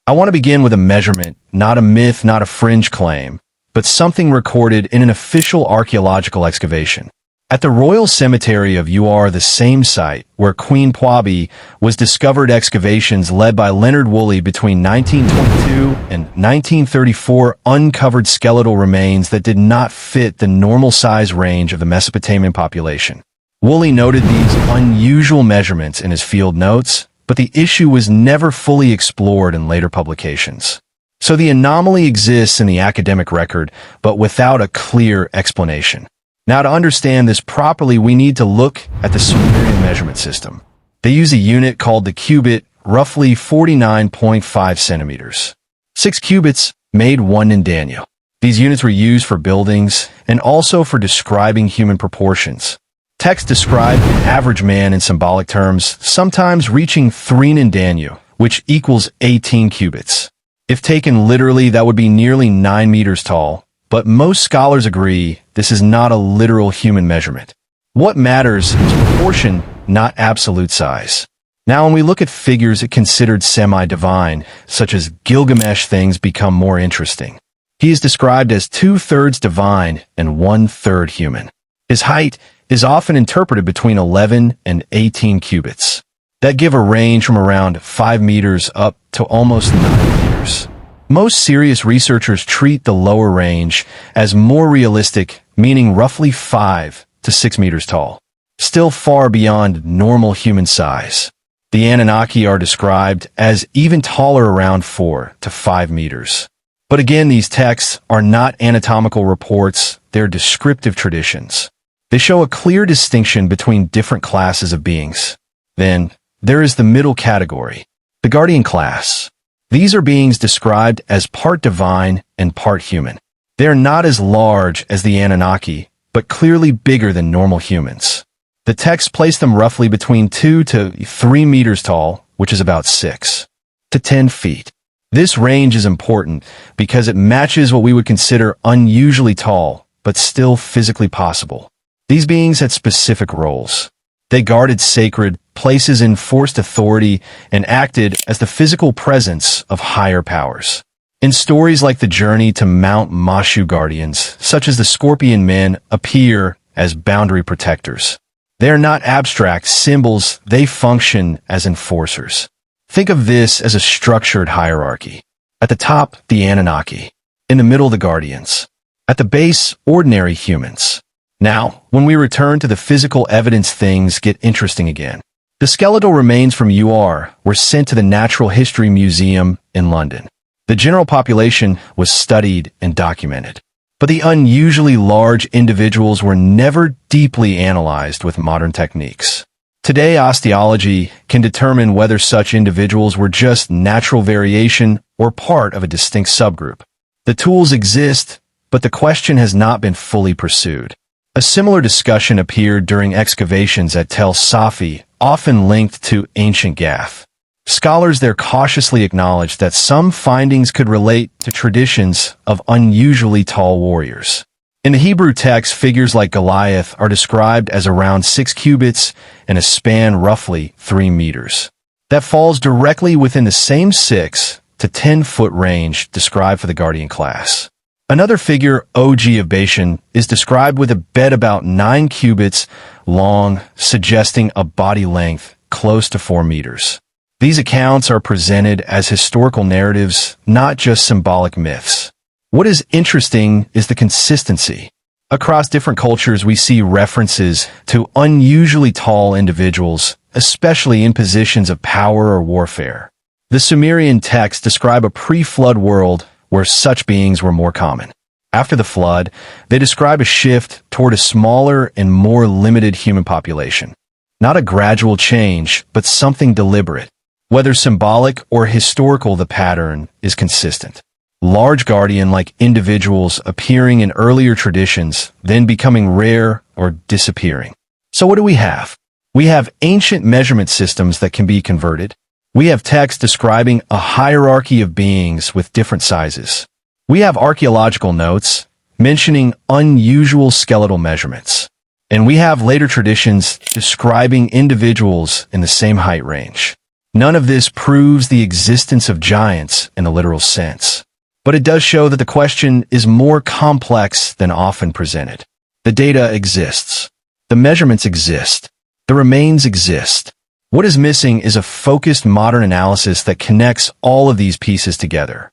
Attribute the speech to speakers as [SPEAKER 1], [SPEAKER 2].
[SPEAKER 1] I want to begin with a measurement, not a myth, not a fringe claim, but something recorded in an official archaeological excavation. At the Royal Cemetery of Ur, the same site where Queen Pwabi was discovered, excavations led by Leonard Woolley between 1922 and 1934 uncovered skeletal remains that did not fit the normal size range of the Mesopotamian population. Woolley noted these unusual measurements in his field notes, but the issue was never fully explored in later publications. So the anomaly exists in the academic record, but without a clear explanation. Now, to understand this properly, we need to look at the Sumerian measurement system. They use a unit called the cubit, roughly 49.5 centimeters. 6 cubits made 1 nindanu. These units were used for buildings and also for describing human proportions. Texts describe an average man in symbolic terms, sometimes reaching 3 nindanu, which equals 18 cubits. If taken literally, that would be nearly 9 meters tall. But most scholars agree this is not a literal human measurement. What matters is proportion, not absolute size. Now, when we look at figures considered semi-divine, such as Gilgamesh, things become more interesting. He is described as 2/3 divine and 1/3 human. His height is often interpreted between 11 and 18 cubits. That give a range from around 5 meters up to almost 9 meters. Most serious researchers treat the lower range as more realistic, meaning roughly 5 to 6 meters tall, still far beyond normal human size. The Anunnaki are described as even taller, around 4 to 5 meters. But again, these texts are not anatomical reports, they're descriptive traditions. They show a clear distinction between different classes of beings. Then, there is the middle category, the guardian class. These are beings described as part divine and part human. They are not as large as the Anunnaki, but clearly bigger than normal humans. The texts place them roughly between 2 to 3 meters tall, which is about 6 to 10 feet. This range is important because it matches what we would consider unusually tall, but still physically possible. These beings had specific roles. They guarded sacred places, enforced authority, and acted as the physical presence of higher powers. In stories like the journey to Mount Mashu, guardians, such as the Scorpion Men, appear as boundary protectors. They are not abstract symbols, they function as enforcers. Think of this as a structured hierarchy. At the top, the Anunnaki. In the middle, the guardians. At the base, ordinary humans. Now, when we return to the physical evidence, things get interesting again. The skeletal remains from Ur were sent to the Natural History Museum in London. The general population was studied and documented. But the unusually large individuals were never deeply analyzed with modern techniques. Today, osteology can determine whether such individuals were just natural variation or part of a distinct subgroup. The tools exist, but the question has not been fully pursued. A similar discussion appeared during excavations at Tel Safi, often linked to ancient Gath. Scholars there cautiously acknowledged that some findings could relate to traditions of unusually tall warriors. In the Hebrew text, figures like Goliath are described as around 6 cubits and a span roughly 3 meters. That falls directly within the same 6 to 10-foot range described for the guardian class. Another figure, Og of Bashan, is described with a bed about 9 cubits long, suggesting a body length close to 4 meters. These accounts are presented as historical narratives, not just symbolic myths. What is interesting is the consistency. Across different cultures, we see references to unusually tall individuals, especially in positions of power or warfare. The Sumerian texts describe a pre-flood world where such beings were more common. After the flood, they describe a shift toward a smaller and more limited human population. Not a gradual change, but something deliberate. Whether symbolic or historical, the pattern is consistent. Large guardian-like individuals appearing in earlier traditions, then becoming rare or disappearing. So what do we have? We have ancient measurement systems that can be converted. We have texts describing a hierarchy of beings with different sizes. We have archaeological notes mentioning unusual skeletal measurements. And we have later traditions describing individuals in the same height range. None of this proves the existence of giants in the literal sense. But it does show that the question is more complex than often presented. The data exists. The measurements exist. The remains exist. What is missing is a focused modern analysis that connects all of these pieces together.